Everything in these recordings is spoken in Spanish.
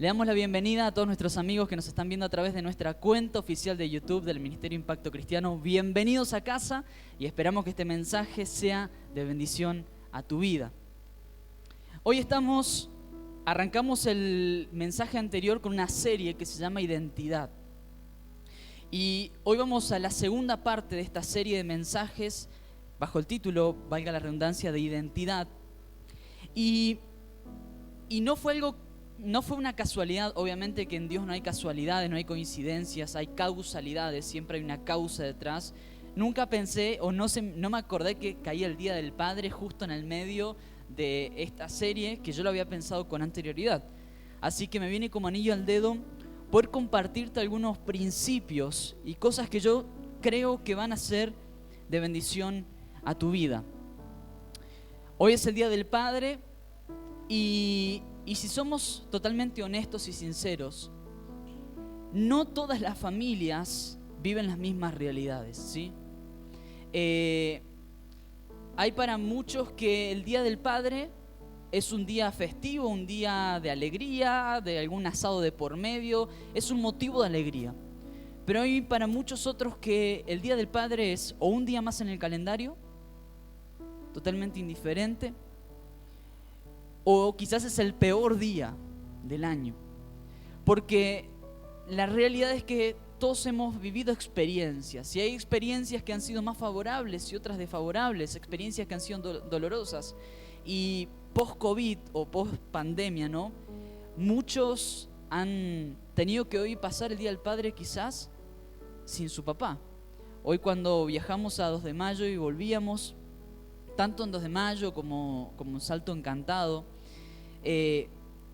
Le damos la bienvenida a todos nuestros amigos que nos están viendo a través de nuestra cuenta oficial de YouTube del Ministerio Impacto Cristiano. Bienvenidos a casa y esperamos que este mensaje sea de bendición a tu vida. Hoy arrancamos el mensaje anterior con una serie que se llama Identidad. Y hoy vamos a la segunda parte de esta serie de mensajes bajo el título, valga la redundancia, de identidad. Y no fue una casualidad, obviamente que en Dios no hay casualidades, no hay coincidencias, hay causalidades, siempre hay una causa detrás. Nunca pensé o no me acordé que caía el Día del Padre justo en el medio de esta serie, que yo lo había pensado con anterioridad. Así que me viene como anillo al dedo poder compartirte algunos principios y cosas que yo creo que van a ser de bendición a tu vida. Hoy es el Día del Padre y si somos totalmente honestos y sinceros, no todas las familias viven las mismas realidades, ¿sí? Hay para muchos que el Día del Padre es un día festivo, un día de alegría, de algún asado de por medio, es un motivo de alegría. Pero hay para muchos otros que el Día del Padre es o un día más en el calendario, totalmente indiferente, o quizás es el peor día del año. Porque la realidad es que todos hemos vivido experiencias, y hay experiencias que han sido más favorables y otras desfavorables, experiencias que han sido dolorosas. Y post-COVID o post-pandemia, ¿no? Muchos han tenido que hoy pasar el Día del Padre quizás sin su papá. Hoy cuando viajamos a 2 de mayo y volvíamos, tanto en 2 de mayo como en Salto Encantado,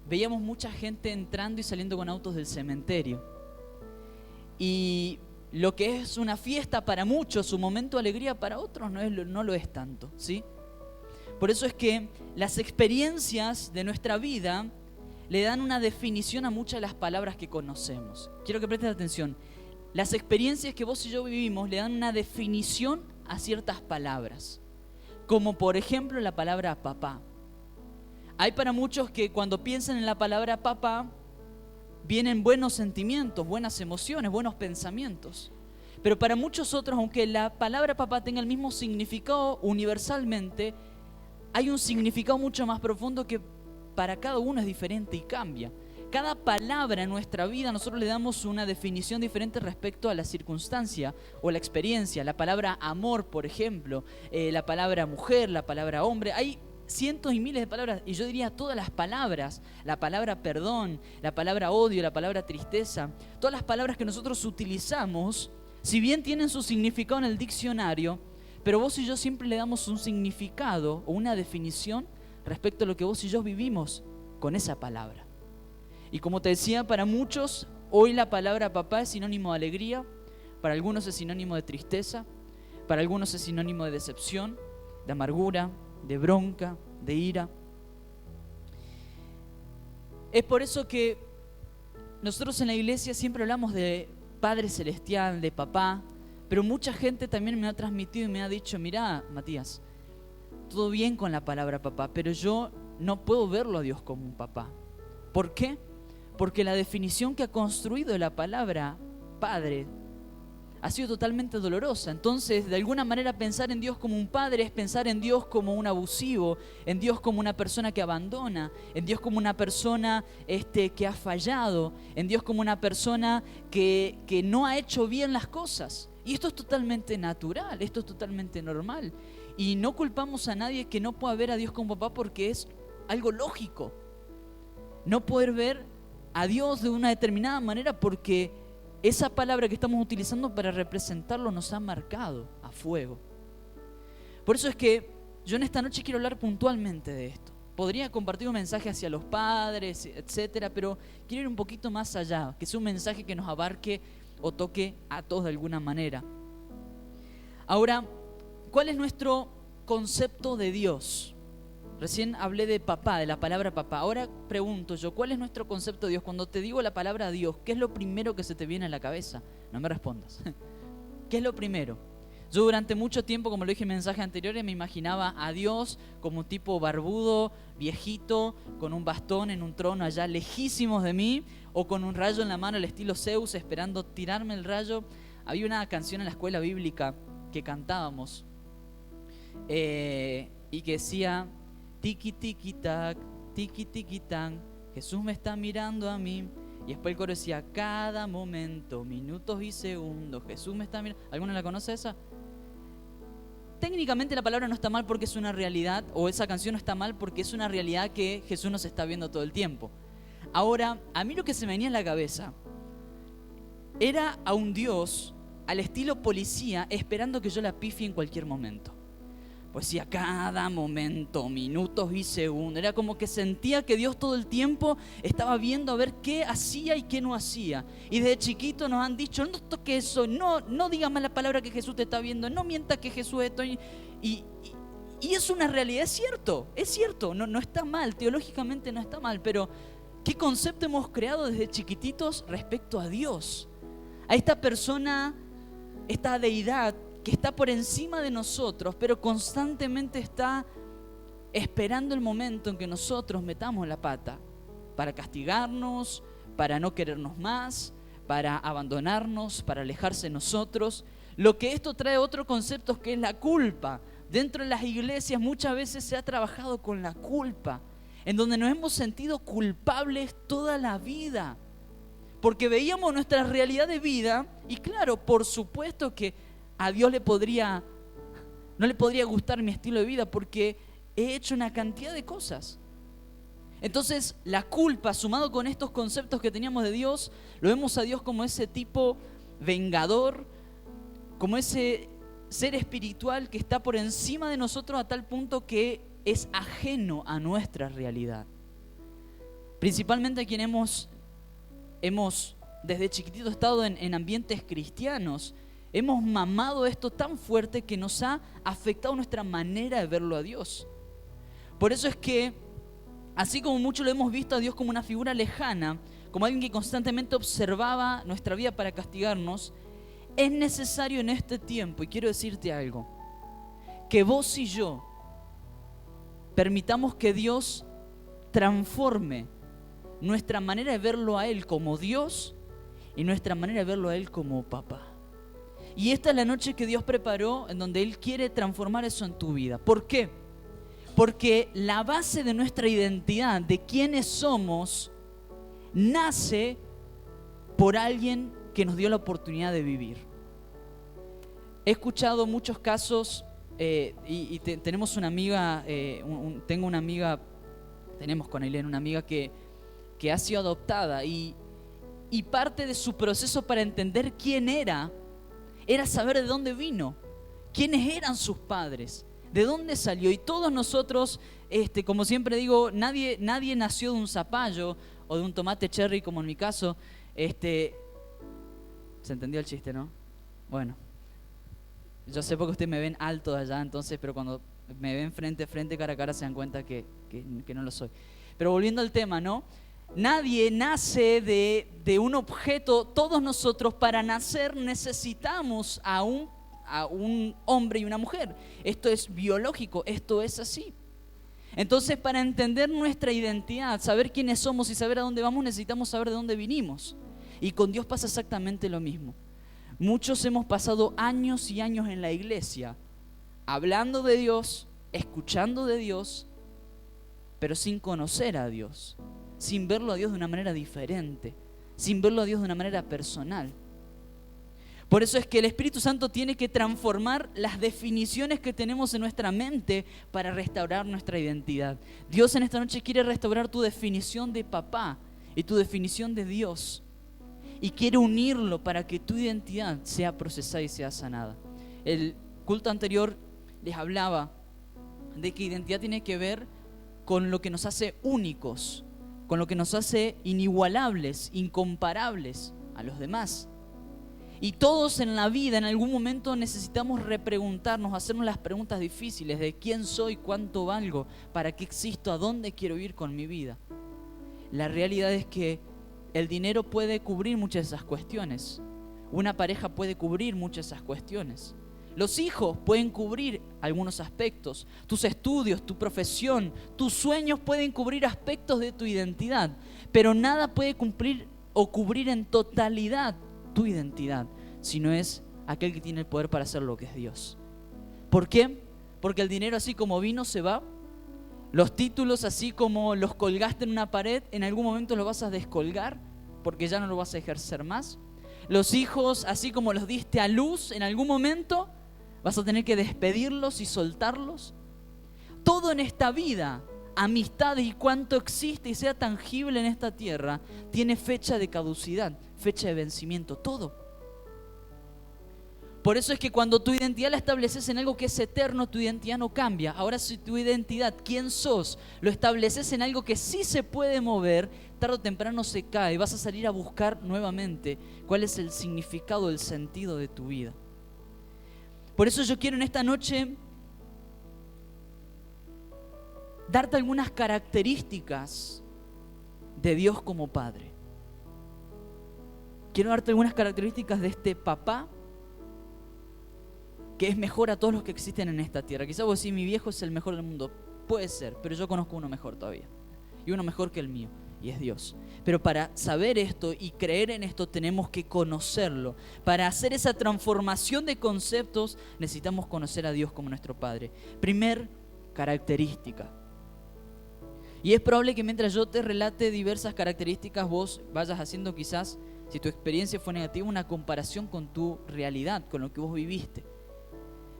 veíamos mucha gente entrando y saliendo con autos del cementerio. Y lo que es una fiesta para muchos, un momento de alegría para otros, no lo es tanto, ¿sí? Por eso es que las experiencias de nuestra vida le dan una definición a muchas de las palabras que conocemos. Quiero que prestes atención. Las experiencias que vos y yo vivimos le dan una definición a ciertas palabras. Como por ejemplo la palabra papá. Hay para muchos que cuando piensan en la palabra papá, vienen buenos sentimientos, buenas emociones, buenos pensamientos. Pero para muchos otros, aunque la palabra papá tenga el mismo significado universalmente, hay un significado mucho más profundo que para cada uno es diferente y cambia. Cada palabra en nuestra vida nosotros le damos una definición diferente respecto a la circunstancia o la experiencia. La palabra amor, por ejemplo, la palabra mujer, la palabra hombre. Hay cientos y miles de palabras, y yo diría todas las palabras. La palabra perdón, la palabra odio, la palabra tristeza. Todas las palabras que nosotros utilizamos, si bien tienen su significado en el diccionario, pero vos y yo siempre le damos un significado o una definición respecto a lo que vos y yo vivimos con esa palabra. Y como te decía, para muchos hoy la palabra papá es sinónimo de alegría, para algunos es sinónimo de tristeza, para algunos es sinónimo de decepción, de amargura, de bronca, de ira. Es por eso que nosotros en la iglesia siempre hablamos de Padre Celestial, de papá, pero mucha gente también me ha transmitido y me ha dicho, mirá, Matías, todo bien con la palabra papá, pero yo no puedo verlo a Dios como un papá. ¿Por qué? Porque la definición que ha construido de la palabra padre ha sido totalmente dolorosa. Entonces, de alguna manera, pensar en Dios como un padre es pensar en Dios como un abusivo, en Dios como una persona que abandona, en Dios como una persona que ha fallado, en Dios como una persona que no ha hecho bien las cosas. Y esto es totalmente natural, esto es totalmente normal. Y no culpamos a nadie que no pueda ver a Dios como papá porque es algo lógico. No poder ver a Dios de una determinada manera porque esa palabra que estamos utilizando para representarlo nos ha marcado a fuego. Por eso es que yo en esta noche quiero hablar puntualmente de esto. Podría compartir un mensaje hacia los padres, etcétera, pero quiero ir un poquito más allá, que sea un mensaje que nos abarque o toque a todos de alguna manera. Ahora, ¿cuál es nuestro concepto de Dios? Recién hablé de papá, de la palabra papá. Ahora pregunto yo, ¿cuál es nuestro concepto de Dios? Cuando te digo la palabra Dios, ¿qué es lo primero que se te viene a la cabeza? No me respondas. ¿Qué es lo primero? Yo durante mucho tiempo, como lo dije en mensajes anteriores, me imaginaba a Dios como un tipo barbudo, viejito, con un bastón en un trono allá lejísimos de mí, o con un rayo en la mano al estilo Zeus, esperando tirarme el rayo. Había una canción en la escuela bíblica que cantábamos y que decía: tiki tiki tac, tiki tiki tan, Jesús me está mirando a mí. Y después el coro decía: cada momento, minutos y segundos, Jesús me está mirando. ¿Alguno la conoce esa? Técnicamente la palabra no está mal porque es una realidad, o esa canción no está mal porque es una realidad que Jesús nos está viendo todo el tiempo. Ahora, a mí lo que se me venía en la cabeza era a un Dios al estilo policía esperando que yo la pifie en cualquier momento. Pues sí, a cada momento, minutos y segundos. Era como que sentía que Dios todo el tiempo estaba viendo a ver qué hacía y qué no hacía. Y desde chiquito nos han dicho: no toques eso, no digas más la palabra que Jesús te está viendo, no mientas que Jesús está... Y es una realidad, es cierto, no está mal, teológicamente no está mal, pero ¿qué concepto hemos creado desde chiquititos respecto a Dios? A esta persona, esta deidad que está por encima de nosotros, pero constantemente está esperando el momento en que nosotros metamos la pata para castigarnos, para no querernos más, para abandonarnos, para alejarse de nosotros. Lo que esto trae otro concepto, que es la culpa. Dentro de las iglesias muchas veces se ha trabajado con la culpa, en donde nos hemos sentido culpables toda la vida, porque veíamos nuestra realidad de vida y claro, por supuesto que a Dios no le podría gustar mi estilo de vida porque he hecho una cantidad de cosas. Entonces, la culpa, sumado con estos conceptos que teníamos de Dios, lo vemos a Dios como ese tipo vengador, como ese ser espiritual que está por encima de nosotros a tal punto que es ajeno a nuestra realidad. Principalmente quienes hemos desde chiquitito estado en ambientes cristianos, hemos mamado esto tan fuerte que nos ha afectado nuestra manera de verlo a Dios. Por eso es que, así como muchos lo hemos visto a Dios como una figura lejana, como alguien que constantemente observaba nuestra vida para castigarnos, es necesario en este tiempo, y quiero decirte algo, que vos y yo permitamos que Dios transforme nuestra manera de verlo a Él como Dios y nuestra manera de verlo a Él como papá. Y esta es la noche que Dios preparó en donde Él quiere transformar eso en tu vida. ¿Por qué? Porque la base de nuestra identidad, de quiénes somos, nace por alguien que nos dio la oportunidad de vivir. He escuchado muchos casos tenemos una amiga, tenemos con Ailén una amiga que ha sido adoptada y parte de su proceso para entender quién era saber de dónde vino, quiénes eran sus padres, de dónde salió. Y todos nosotros, como siempre digo, nadie nació de un zapallo o de un tomate cherry como en mi caso. ¿Se entendió el chiste, no? Bueno, yo sé porque ustedes me ven alto de allá, entonces, pero cuando me ven frente a frente, cara a cara, se dan cuenta que no lo soy. Pero volviendo al tema, ¿no? Nadie nace de un objeto. Todos nosotros para nacer necesitamos a un hombre y una mujer. Esto es biológico, esto es así. Entonces, para entender nuestra identidad, saber quiénes somos y saber a dónde vamos, necesitamos saber de dónde vinimos. Y con Dios pasa exactamente lo mismo. Muchos hemos pasado años y años en la iglesia, hablando de Dios, escuchando de Dios, pero sin conocer a Dios, sin verlo a Dios de una manera diferente, sin verlo a Dios de una manera personal. Por eso es que el Espíritu Santo tiene que transformar las definiciones que tenemos en nuestra mente para restaurar nuestra identidad. Dios en esta noche quiere restaurar tu definición de papá y tu definición de Dios. Y quiere unirlo para que tu identidad sea procesada y sea sanada. El culto anterior les hablaba de que identidad tiene que ver con lo que nos hace únicos, con lo que nos hace inigualables, incomparables a los demás. Y todos en la vida, en algún momento necesitamos repreguntarnos, hacernos las preguntas difíciles de quién soy, cuánto valgo, para qué existo, a dónde quiero ir con mi vida. La realidad es que el dinero puede cubrir muchas de esas cuestiones. Una pareja puede cubrir muchas de esas cuestiones. Los hijos pueden cubrir algunos aspectos. Tus estudios, tu profesión, tus sueños pueden cubrir aspectos de tu identidad. Pero nada puede cumplir o cubrir en totalidad tu identidad, si no es aquel que tiene el poder para hacer lo que es Dios. ¿Por qué? Porque el dinero, así como vino, se va. Los títulos, así como los colgaste en una pared, en algún momento los vas a descolgar porque ya no lo vas a ejercer más. Los hijos, así como los diste a luz, en algún momento vas a tener que despedirlos y soltarlos. Todo en esta vida, amistades y cuanto existe y sea tangible en esta tierra, tiene fecha de caducidad, fecha de vencimiento, todo. Por eso es que cuando tu identidad la estableces en algo que es eterno, tu identidad no cambia. Ahora, si tu identidad, quién sos, lo estableces en algo que sí se puede mover, tarde o temprano se cae. Vas a salir a buscar nuevamente cuál es el significado, el sentido de tu vida. Por eso yo quiero en esta noche darte algunas características de Dios como Padre. Quiero darte algunas características de este papá que es mejor a todos los que existen en esta tierra. Quizás vos decís, mi viejo es el mejor del mundo. Puede ser, pero yo conozco uno mejor todavía. Y uno mejor que el mío, y es Dios. Pero para saber esto y creer en esto tenemos que conocerlo. Para hacer esa transformación de conceptos necesitamos conocer a Dios como nuestro Padre. Primer característica. Y es probable que mientras yo te relate diversas características, vos vayas haciendo quizás, si tu experiencia fue negativa, una comparación con tu realidad, con lo que vos viviste.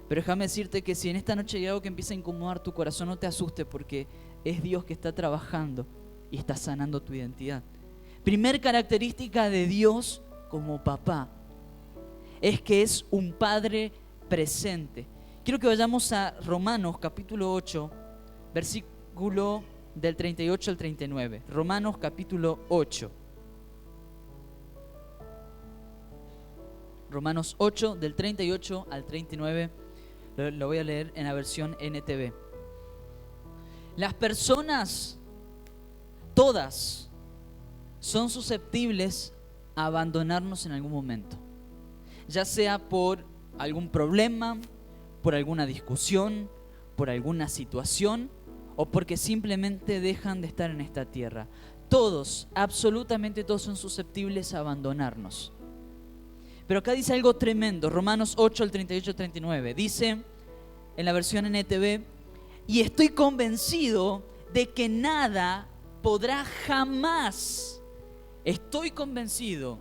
Pero déjame decirte que si en esta noche hay algo que empieza a incomodar tu corazón, no te asustes, porque es Dios que está trabajando y está sanando tu identidad. Primer característica de Dios como papá es que es un Padre presente. Quiero que vayamos a Romanos capítulo 8, versículo del 38 al 39. Romanos capítulo 8. Romanos 8, del 38 al 39. Lo voy a leer en la versión NTV. Las personas, todas, son susceptibles a abandonarnos en algún momento. Ya sea por algún problema, por alguna discusión, por alguna situación, o porque simplemente dejan de estar en esta tierra. Todos, absolutamente todos, son susceptibles a abandonarnos. Pero acá dice algo tremendo, Romanos 8, el 38 al 39. Dice en la versión NTV, y estoy convencido de que nada podrá jamás, estoy convencido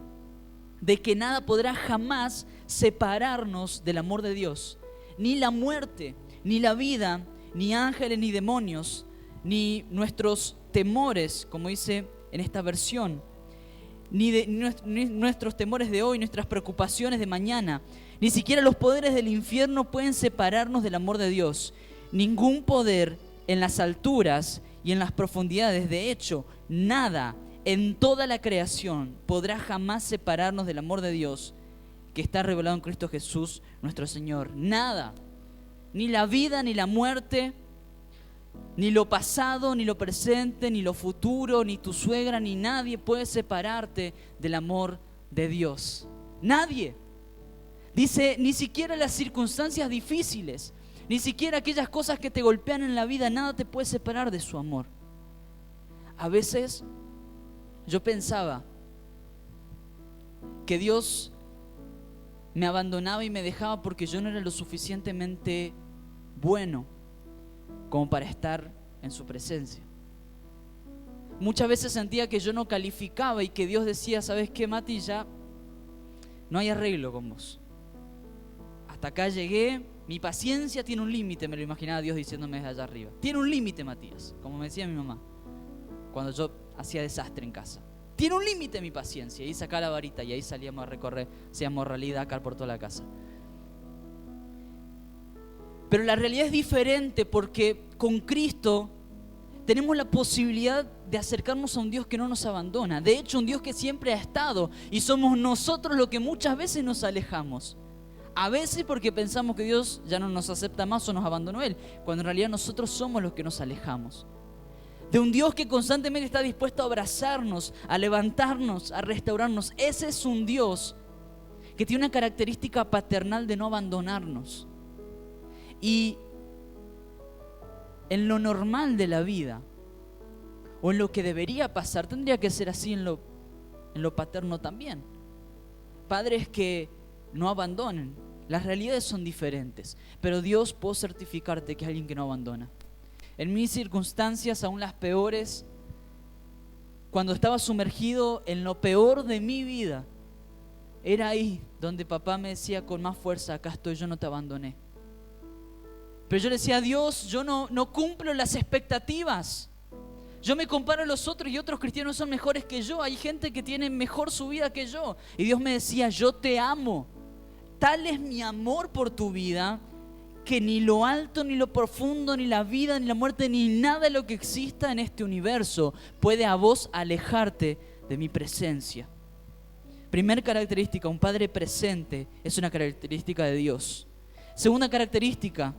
de que nada podrá jamás separarnos del amor de Dios. Ni la muerte, ni la vida, ni ángeles, ni demonios, ni nuestros temores, como dice en esta versión, ni nuestros temores de hoy, nuestras preocupaciones de mañana, ni siquiera los poderes del infierno pueden separarnos del amor de Dios. Ningún poder en las alturas y en las profundidades, de hecho, nada en toda la creación podrá jamás separarnos del amor de Dios que está revelado en Cristo Jesús, nuestro Señor. Nada, ni la vida, ni la muerte, ni lo pasado, ni lo presente, ni lo futuro, ni tu suegra, ni nadie puede separarte del amor de Dios. Nadie. Dice, ni siquiera las circunstancias difíciles, ni siquiera aquellas cosas que te golpean en la vida, nada te puede separar de su amor. A veces yo pensaba que Dios me abandonaba y me dejaba porque yo no era lo suficientemente bueno como para estar en su presencia. Muchas veces sentía que yo no calificaba y que Dios decía, ¿sabes qué, Mati? Ya no hay arreglo con vos. Hasta acá llegué, mi paciencia tiene un límite, me lo imaginaba Dios diciéndome desde allá arriba. Tiene un límite, Matías, como me decía mi mamá, cuando yo hacía desastre en casa. Tiene un límite mi paciencia. Y sacaba la varita y ahí salíamos a recorrer, hacíamos Rally Dakar por toda la casa. Pero la realidad es diferente porque con Cristo tenemos la posibilidad de acercarnos a un Dios que no nos abandona. De hecho, un Dios que siempre ha estado, y somos nosotros los que muchas veces nos alejamos. A veces porque pensamos que Dios ya no nos acepta más o nos abandonó Él, cuando en realidad nosotros somos los que nos alejamos. De un Dios que constantemente está dispuesto a abrazarnos, a levantarnos, a restaurarnos. Ese es un Dios que tiene una característica paternal de no abandonarnos. Y en lo normal de la vida, o en lo que debería pasar, tendría que ser así en lo paterno también. Padres que no abandonen. Las realidades son diferentes, pero Dios, puedo certificarte que es alguien que no abandona. En mis circunstancias, aún las peores, cuando estaba sumergido en lo peor de mi vida, era ahí donde papá me decía con más fuerza: acá estoy, yo no te abandoné. Pero yo le decía: Dios, yo no cumplo las expectativas. Yo me comparo a los otros y otros cristianos son mejores que yo. Hay gente que tiene mejor su vida que yo. Y Dios me decía: yo te amo. Tal es mi amor por tu vida que ni lo alto, ni lo profundo, ni la vida, ni la muerte, ni nada de lo que exista en este universo puede a vos alejarte de mi presencia. Primera característica: un padre presente es una característica de Dios. Segunda característica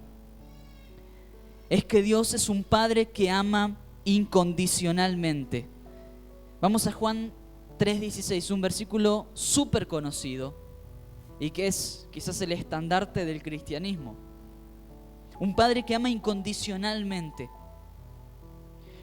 es que Dios es un padre que ama incondicionalmente. Vamos a Juan 3:16, un versículo súper conocido y que es quizás el estandarte del cristianismo. Un padre que ama incondicionalmente.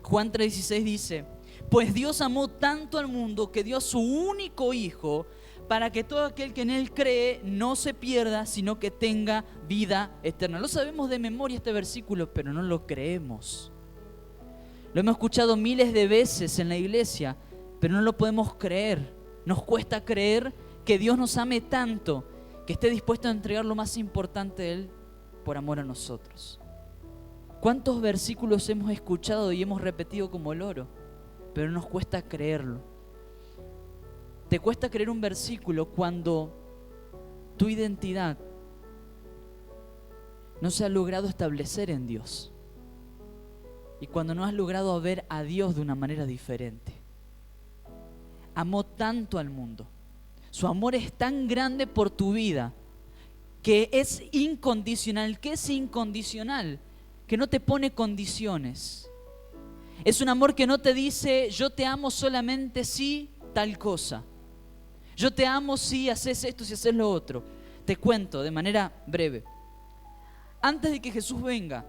Juan 3:16 dice: pues Dios amó tanto al mundo que dio a su único Hijo para que todo aquel que en Él cree no se pierda, sino que tenga vida eterna. Lo sabemos de memoria este versículo, pero no lo creemos. Lo hemos escuchado miles de veces en la iglesia, pero no lo podemos creer. Nos cuesta creer que Dios nos ame tanto, que esté dispuesto a entregar lo más importante de Él por amor a nosotros. ¿Cuántos versículos hemos escuchado y hemos repetido como loro? Pero nos cuesta creerlo. Te cuesta creer un versículo cuando tu identidad no se ha logrado establecer en Dios. Y cuando no has logrado ver a Dios de una manera diferente. Amó tanto al mundo. Su amor es tan grande por tu vida que es incondicional. ¿Qué es incondicional? Que no te pone condiciones. Es un amor que no te dice: yo te amo solamente si tal cosa. Yo te amo si haces esto, si haces lo otro. Te cuento de manera breve. Antes de que Jesús venga,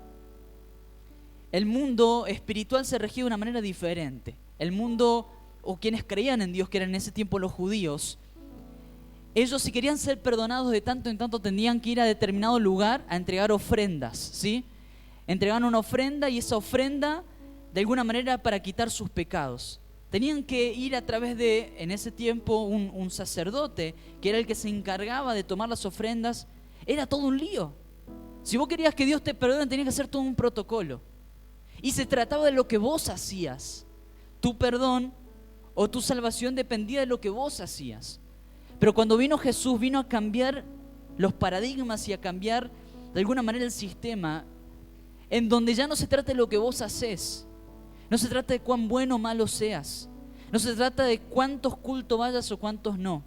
el mundo espiritual se regía de una manera diferente. El mundo, o quienes creían en Dios, que eran en ese tiempo los judíos, ellos, si querían ser perdonados de tanto en tanto, tenían que ir a determinado lugar a entregar ofrendas, ¿sí? Entregaban una ofrenda y esa ofrenda, de alguna manera, para quitar sus pecados. Tenían que ir a través de, en ese tiempo, un sacerdote, que era el que se encargaba de tomar las ofrendas. Era todo un lío. Si vos querías que Dios te perdone, tenías que hacer todo un protocolo. Y se trataba de lo que vos hacías. Tu perdón o tu salvación dependía de lo que vos hacías. Pero cuando vino Jesús, vino a cambiar los paradigmas y a cambiar de alguna manera el sistema, en donde ya no se trata de lo que vos haces. No se trata de cuán bueno o malo seas. No se trata de cuántos cultos vayas o cuántos no.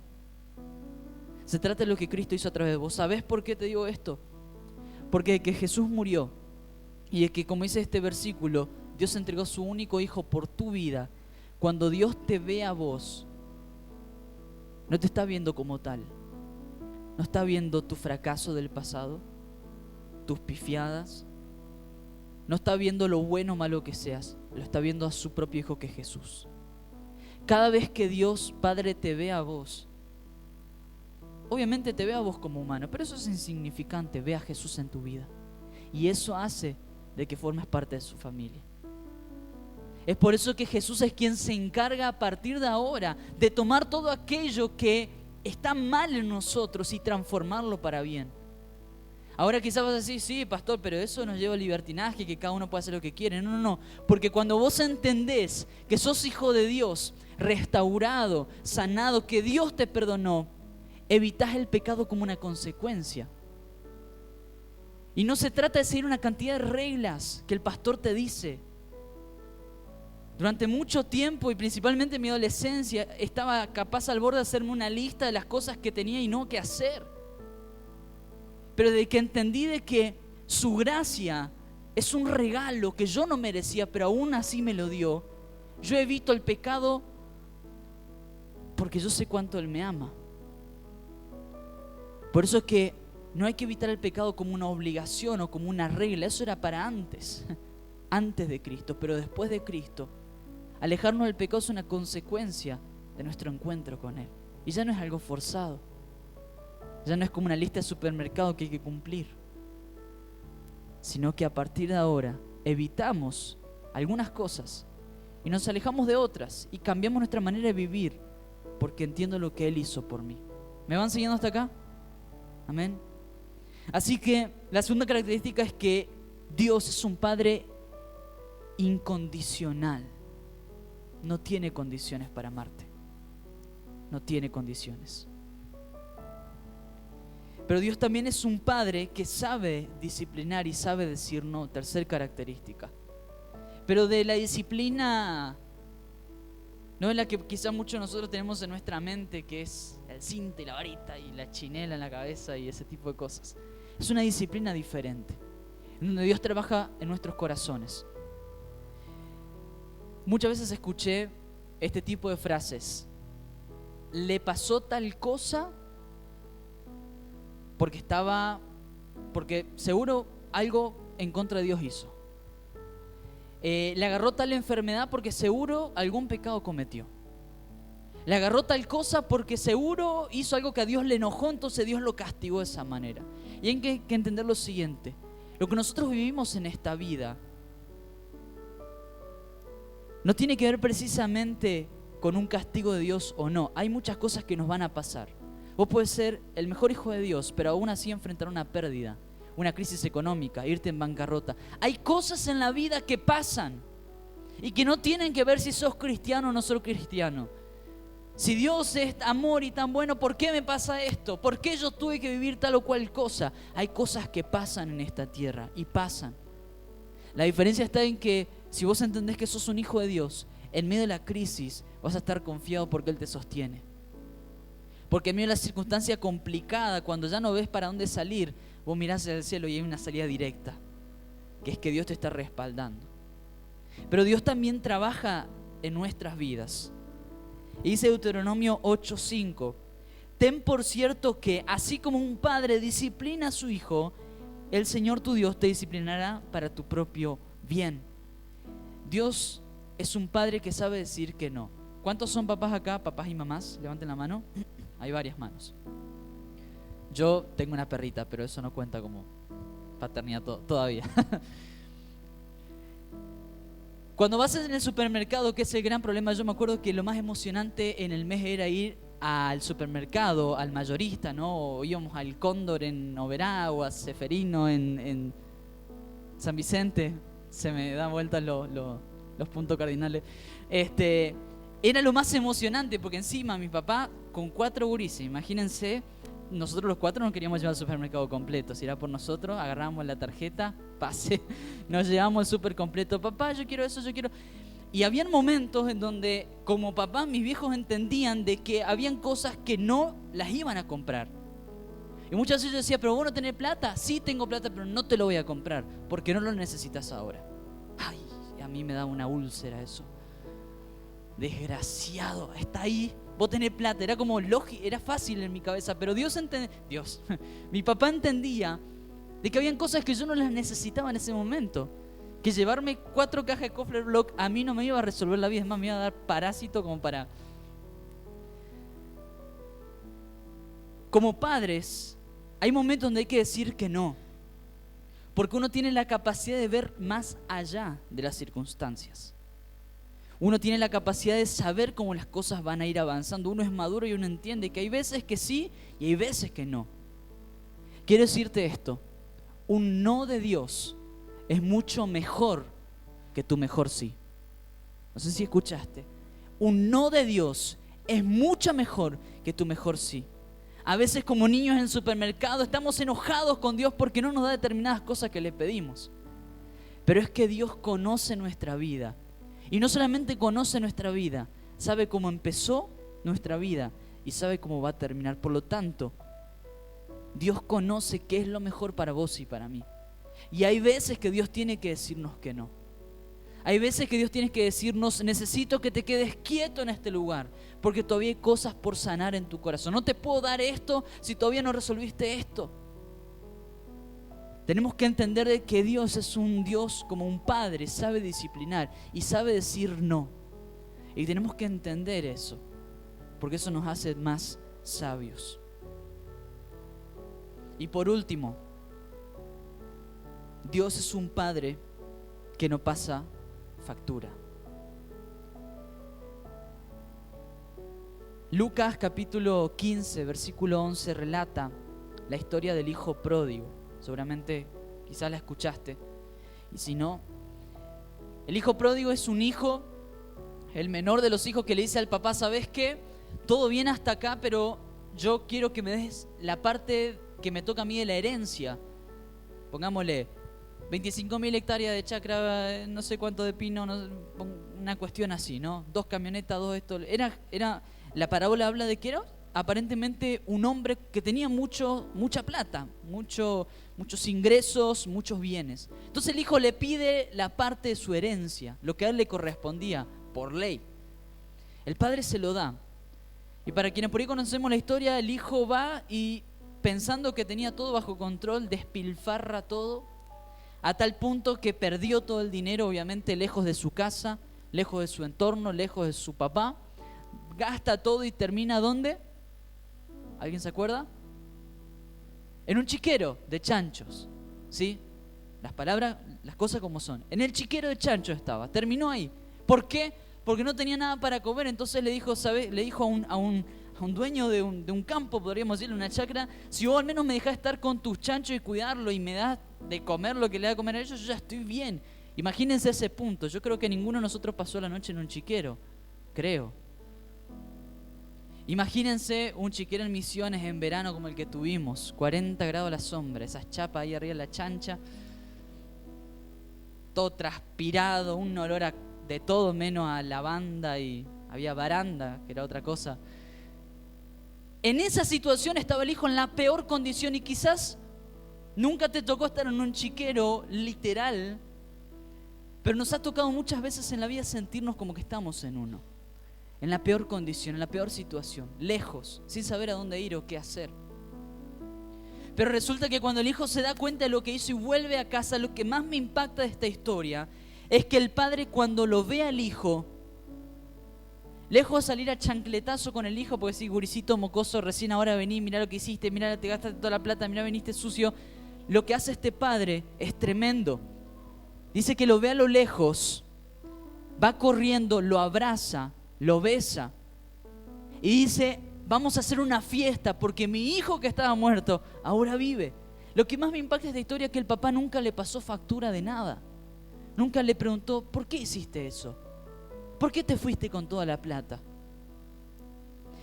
Se trata de lo que Cristo hizo a través de vos. ¿Sabés por qué te digo esto? Porque de que Jesús murió y de que, como dice este versículo, Dios entregó a su único Hijo por tu vida. Cuando Dios te ve a vos, no te está viendo como tal. No está viendo tu fracaso del pasado, tus pifiadas. No está viendo lo bueno o malo que seas. Lo está viendo a su propio Hijo, que es Jesús. Cada vez que Dios Padre te ve a vos, obviamente te ve a vos como humano, pero eso es insignificante. Ve a Jesús en tu vida. Y eso hace de que formes parte de su familia. Es por eso que Jesús es quien se encarga a partir de ahora de tomar todo aquello que está mal en nosotros y transformarlo para bien. Ahora quizás vas a decir: sí, pastor, pero eso nos lleva al libertinaje, que cada uno puede hacer lo que quiere. No. Porque cuando vos entendés que sos hijo de Dios, restaurado, sanado, que Dios te perdonó, evitás el pecado como una consecuencia. Y no se trata de seguir una cantidad de reglas que el pastor te dice. Durante mucho tiempo, y principalmente en mi adolescencia, estaba capaz al borde de hacerme una lista de las cosas que tenía y no que hacer. Pero desde que entendí de que su gracia es un regalo que yo no merecía, pero aún así me lo dio, yo evito el pecado porque yo sé cuánto Él me ama. Por eso es que no hay que evitar el pecado como una obligación o como una regla. Eso era para antes de Cristo. Pero después de Cristo, alejarnos del pecado es una consecuencia de nuestro encuentro con Él. Y ya no es algo forzado. Ya no es como una lista de supermercado que hay que cumplir. Sino que a partir de ahora evitamos algunas cosas y nos alejamos de otras y cambiamos nuestra manera de vivir porque entiendo lo que Él hizo por mí. ¿Me van siguiendo hasta acá? Amén. Así que la segunda característica es que Dios es un Padre incondicional. No tiene condiciones para amarte. No tiene condiciones. Pero Dios también es un Padre que sabe disciplinar y sabe decir no. Tercer característica. Pero de la disciplina, no es la que quizás muchos de nosotros tenemos en nuestra mente, que es el cinto y la varita y la chinela en la cabeza y ese tipo de cosas. Es una disciplina diferente, en donde Dios trabaja en nuestros corazones. Muchas veces escuché este tipo de frases. Le pasó tal cosa porque seguro algo en contra de Dios hizo. Le agarró tal enfermedad porque seguro algún pecado cometió. Le agarró tal cosa porque seguro hizo algo que a Dios le enojó, entonces Dios lo castigó de esa manera. Y hay que entender lo siguiente. Lo que nosotros vivimos en esta vida no tiene que ver precisamente con un castigo de Dios o no. Hay muchas cosas que nos van a pasar. Vos podés ser el mejor hijo de Dios, pero aún así enfrentar una pérdida, una crisis económica, irte en bancarrota. Hay cosas en la vida que pasan y que no tienen que ver si sos cristiano o no sos cristiano. Si Dios es amor y tan bueno, ¿por qué me pasa esto? ¿Por qué yo tuve que vivir tal o cual cosa? Hay cosas que pasan en esta tierra y pasan. La diferencia está en que si vos entendés que sos un hijo de Dios, en medio de la crisis vas a estar confiado porque Él te sostiene. Porque en medio de la circunstancia complicada, cuando ya no ves para dónde salir, vos mirás hacia el cielo y hay una salida directa, que es que Dios te está respaldando. Pero Dios también trabaja en nuestras vidas. Y dice Deuteronomio 8:5: ten por cierto que así como un padre disciplina a su hijo, el Señor tu Dios te disciplinará para tu propio bien. Dios es un padre que sabe decir que no. ¿Cuántos son papás acá? Papás y mamás, levanten la mano. Hay varias manos. Yo tengo una perrita, pero eso no cuenta como paternidad todavía. Cuando vas en el supermercado, que es el gran problema, yo me acuerdo que lo más emocionante en el mes era ir al supermercado, al mayorista, ¿no? O íbamos al Cóndor en Oberá o a Ceferino en San Vicente. Se me dan vueltas los puntos cardinales. Era lo más emocionante porque encima mi papá con 4 gurises, imagínense, nosotros los 4 no queríamos llevar al supermercado completo. Si era por nosotros, agarrábamos la tarjeta, pase, nos llevábamos el súper completo. Papá, yo quiero eso, yo quiero... Y habían momentos en donde, como papá, mis viejos entendían de que habían cosas que no las iban a comprar. Y muchas veces yo decía, pero vos no tenés plata. Sí tengo plata, pero no te lo voy a comprar porque no lo necesitas ahora. Ay, a mí me da una úlcera eso. Desgraciado, está ahí. Vos tenés plata, era como lógico, era fácil en mi cabeza, pero mi papá entendía de que habían cosas que yo no las necesitaba en ese momento, que llevarme 4 cajas de Kofler Block a mí no me iba a resolver la vida, es más, me iba a dar parásito como para... Como padres, hay momentos donde hay que decir que no, porque uno tiene la capacidad de ver más allá de las circunstancias. Uno tiene la capacidad de saber cómo las cosas van a ir avanzando. Uno es maduro y uno entiende que hay veces que sí y hay veces que no. Quiero decirte esto: un no de Dios es mucho mejor que tu mejor sí. No sé si escuchaste. Un no de Dios es mucho mejor que tu mejor sí. A veces, como niños en el supermercado, estamos enojados con Dios porque no nos da determinadas cosas que le pedimos. Pero es que Dios conoce nuestra vida. Y no solamente conoce nuestra vida, sabe cómo empezó nuestra vida y sabe cómo va a terminar. Por lo tanto, Dios conoce qué es lo mejor para vos y para mí. Y hay veces que Dios tiene que decirnos que no. Hay veces que Dios tiene que decirnos, necesito que te quedes quieto en este lugar, porque todavía hay cosas por sanar en tu corazón. No te puedo dar esto si todavía no resolviste esto. Tenemos que entender de que Dios es un Dios como un padre, sabe disciplinar y sabe decir no. Y tenemos que entender eso, porque eso nos hace más sabios. Y por último, Dios es un padre que no pasa factura. Lucas capítulo 15, versículo 11 relata la historia del hijo pródigo. Seguramente quizás la escuchaste, y si no, el hijo pródigo es un hijo, el menor de los hijos, que le dice al papá: ¿sabes qué? Todo bien hasta acá, pero yo quiero que me des la parte que me toca a mí de la herencia. Pongámosle 25.000 hectáreas de chacra, no sé cuánto de pino, una cuestión así, ¿no? 2 camionetas, 2 esto. La parábola habla de que era aparentemente un hombre que tenía mucha plata, muchos ingresos, muchos bienes. Entonces el hijo le pide la parte de su herencia, lo que a él le correspondía por ley. El padre se lo da. Y para quienes por ahí conocemos la historia, el hijo va y, pensando que tenía todo bajo control, despilfarra todo, a tal punto que perdió todo el dinero, obviamente lejos de su casa, lejos de su entorno, lejos de su papá. Gasta todo y termina ¿dónde? ¿Alguien se acuerda? En un chiquero de chanchos, ¿sí? Las palabras, las cosas como son. En el chiquero de chanchos estaba, terminó ahí. ¿Por qué? Porque no tenía nada para comer. Entonces le dijo, ¿sabes? Le dijo a un dueño de un campo, podríamos decirle, una chacra: si vos al menos me dejás estar con tus chanchos y cuidarlo y me das de comer lo que le da a comer a ellos, yo ya estoy bien. Imagínense ese punto. Yo creo que ninguno de nosotros pasó la noche en un chiquero, creo. Imagínense un chiquero en Misiones en verano como el que tuvimos, 40 grados a la sombra, esas chapas ahí arriba de la chancha, todo transpirado, un olor de todo menos a lavanda, y había baranda, que era otra cosa. En esa situación estaba el hijo en la peor condición, y quizás nunca te tocó estar en un chiquero literal, pero nos ha tocado muchas veces en la vida sentirnos como que estamos en uno. En la peor condición, en la peor situación, lejos, sin saber a dónde ir o qué hacer. Pero resulta que cuando el hijo se da cuenta de lo que hizo y vuelve a casa, lo que más me impacta de esta historia es que el padre, cuando lo ve al hijo, lejos de salir a chancletazo con el hijo, porque sí, gurisito mocoso, recién ahora vení, mirá lo que hiciste, mirá, te gastaste toda la plata, mirá, viniste sucio. Lo que hace este padre es tremendo. Dice que lo ve a lo lejos, va corriendo, lo abraza, lo besa y dice: vamos a hacer una fiesta porque mi hijo que estaba muerto ahora vive. Lo que más me impacta de esta historia es que el papá nunca le pasó factura de nada. Nunca le preguntó: ¿por qué hiciste eso? ¿Por qué te fuiste con toda la plata?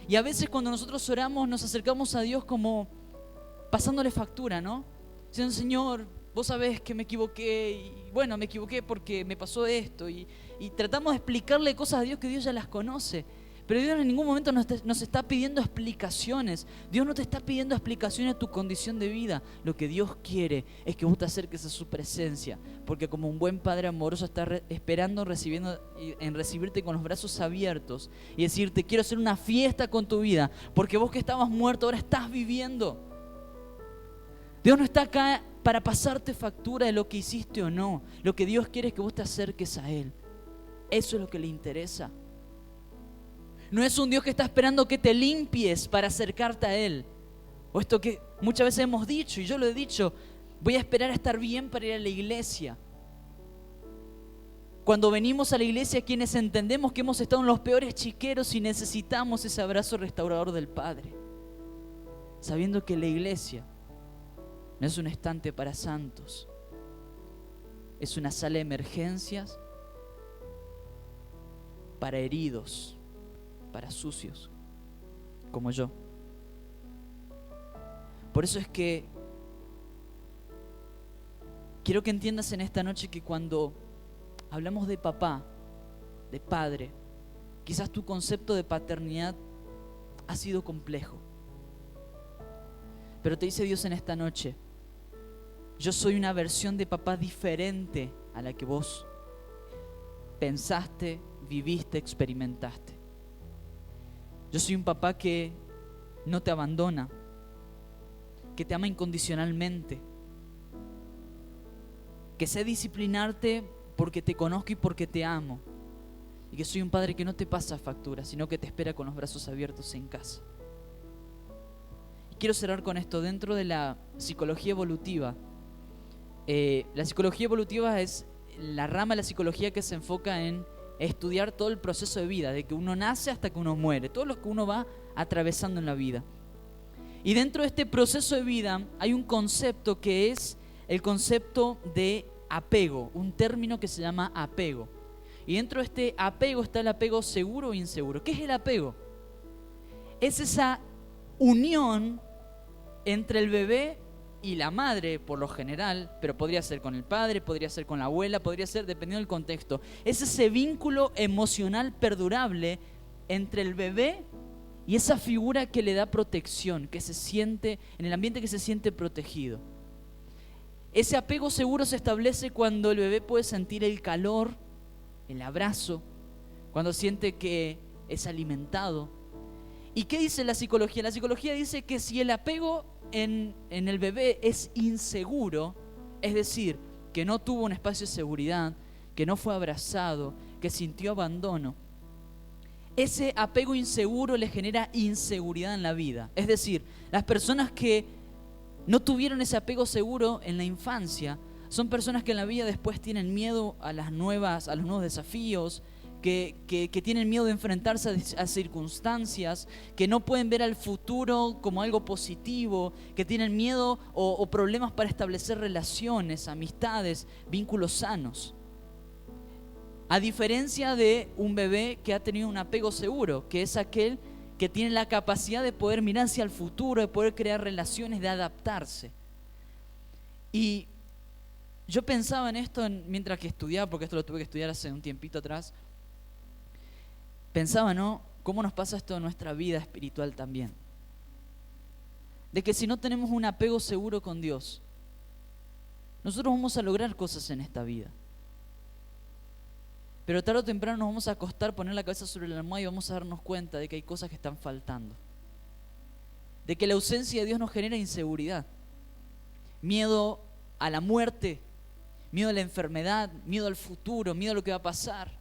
Y a veces cuando nosotros oramos nos acercamos a Dios como pasándole factura, ¿no? Diciendo: Señor, vos sabés que me equivoqué, y bueno, me equivoqué porque me pasó esto, y tratamos de explicarle cosas a Dios que Dios ya las conoce. Pero Dios en ningún momento nos está pidiendo explicaciones. Dios no te está pidiendo explicaciones de tu condición de vida. Lo que Dios quiere es que vos te acerques a su presencia, porque como un buen padre amoroso está esperando en recibirte con los brazos abiertos y decirte: quiero hacer una fiesta con tu vida, porque vos que estabas muerto ahora estás viviendo. Dios no está acá para pasarte factura de lo que hiciste o no. Lo que Dios quiere es que vos te acerques a Él. Eso es lo que le interesa. No es un Dios que está esperando que te limpies para acercarte a Él. O esto que muchas veces hemos dicho, y yo lo he dicho: voy a esperar a estar bien para ir a la iglesia. Cuando venimos a la iglesia, quienes entendemos que hemos estado en los peores chiqueros y necesitamos ese abrazo restaurador del Padre, sabiendo que la iglesia no es un estante para santos, es una sala de emergencias para heridos, para sucios, como yo. Por eso es que quiero que entiendas en esta noche que cuando hablamos de papá, de padre, quizás tu concepto de paternidad ha sido complejo. Pero te dice Dios en esta noche: yo soy una versión de papá diferente a la que vos pensaste, viviste, experimentaste. Yo soy un papá que no te abandona, que te ama incondicionalmente, que sé disciplinarte porque te conozco y porque te amo, y que soy un padre que no te pasa factura, sino que te espera con los brazos abiertos en casa. Y quiero cerrar con esto. Dentro de la psicología evolutiva, la psicología evolutiva es la rama de la psicología que se enfoca en estudiar todo el proceso de vida, de que uno nace hasta que uno muere, todo lo que uno va atravesando en la vida. Y dentro de este proceso de vida hay un concepto que es el concepto de apego, un término que se llama apego. Y dentro de este apego está el apego seguro o inseguro. ¿Qué es el apego? Es esa unión entre el bebé y la madre, por lo general, pero podría ser con el padre, podría ser con la abuela, podría ser dependiendo del contexto. Es ese vínculo emocional perdurable entre el bebé y esa figura que le da protección, que se siente, en el ambiente que se siente protegido. Ese apego seguro se establece cuando el bebé puede sentir el calor, el abrazo, cuando siente que es alimentado. ¿Y qué dice la psicología? La psicología dice que si el apego en el bebé es inseguro, es decir, que no tuvo un espacio de seguridad, que no fue abrazado, que sintió abandono, ese apego inseguro le genera inseguridad en la vida. Es decir, las personas que no tuvieron ese apego seguro en la infancia son personas que en la vida después tienen miedo a los nuevos desafíos, que tienen miedo de enfrentarse a circunstancias, que no pueden ver al futuro como algo positivo, que tienen miedo o problemas para establecer relaciones, amistades, vínculos sanos. A diferencia de un bebé que ha tenido un apego seguro, que es aquel que tiene la capacidad de poder mirar hacia el futuro, de poder crear relaciones, de adaptarse. Y yo pensaba en esto mientras que estudiaba, porque esto lo tuve que estudiar hace un tiempito atrás. Pensaba, ¿no? ¿Cómo nos pasa esto en nuestra vida espiritual también? De que si no tenemos un apego seguro con Dios, nosotros vamos a lograr cosas en esta vida. Pero tarde o temprano nos vamos a acostar, poner la cabeza sobre la almohada y vamos a darnos cuenta de que hay cosas que están faltando. De que la ausencia de Dios nos genera inseguridad. Miedo a la muerte, miedo a la enfermedad, miedo al futuro, miedo a lo que va a pasar.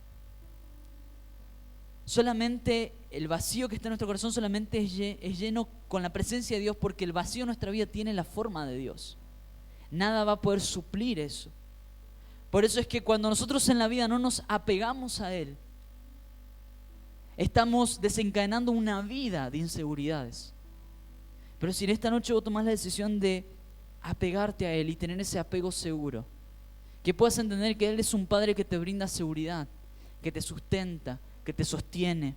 Solamente el vacío que está en nuestro corazón solamente es lleno con la presencia de Dios, porque el vacío en nuestra vida tiene la forma de Dios. Nada va a poder suplir eso. Por eso es que cuando nosotros en la vida no nos apegamos a Él, estamos desencadenando una vida de inseguridades. Pero si en esta noche vos tomás la decisión de apegarte a Él y tener ese apego seguro, que puedas entender que Él es un Padre que te brinda seguridad, que te sustenta, que te sostiene,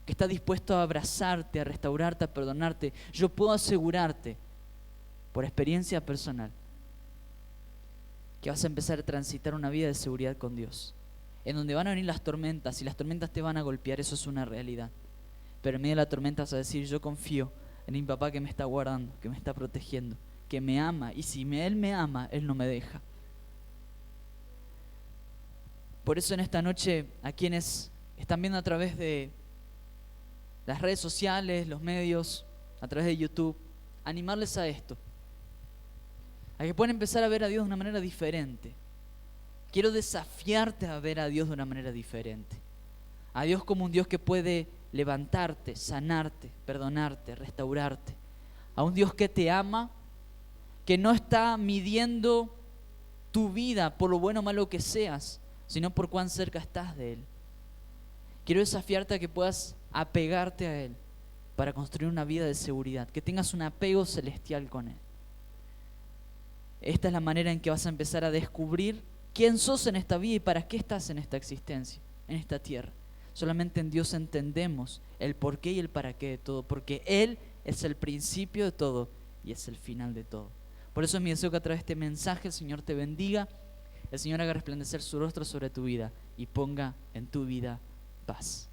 que está dispuesto a abrazarte, a restaurarte, a perdonarte, yo puedo asegurarte, por experiencia personal, que vas a empezar a transitar una vida de seguridad con Dios, en donde van a venir las tormentas y las tormentas te van a golpear, eso es una realidad. Pero en medio de la tormenta vas a decir, yo confío en mi papá que me está guardando, que me está protegiendo, que me ama, y si Él me ama, Él no me deja. Por eso en esta noche, a quienes están viendo a través de las redes sociales, los medios, a través de YouTube, animarles a esto, a que puedan empezar a ver a Dios de una manera diferente. Quiero desafiarte a ver a Dios de una manera diferente. A Dios como un Dios que puede levantarte, sanarte, perdonarte, restaurarte. A un Dios que te ama, que no está midiendo tu vida por lo bueno o malo que seas, sino por cuán cerca estás de Él. Quiero desafiarte a que puedas apegarte a Él para construir una vida de seguridad, que tengas un apego celestial con Él. Esta es la manera en que vas a empezar a descubrir quién sos en esta vida y para qué estás en esta existencia, en esta tierra. Solamente en Dios entendemos el porqué y el para qué de todo, porque Él es el principio de todo y es el final de todo. Por eso es mi deseo que a través de este mensaje el Señor te bendiga, el Señor haga resplandecer su rostro sobre tu vida y ponga en tu vida paz.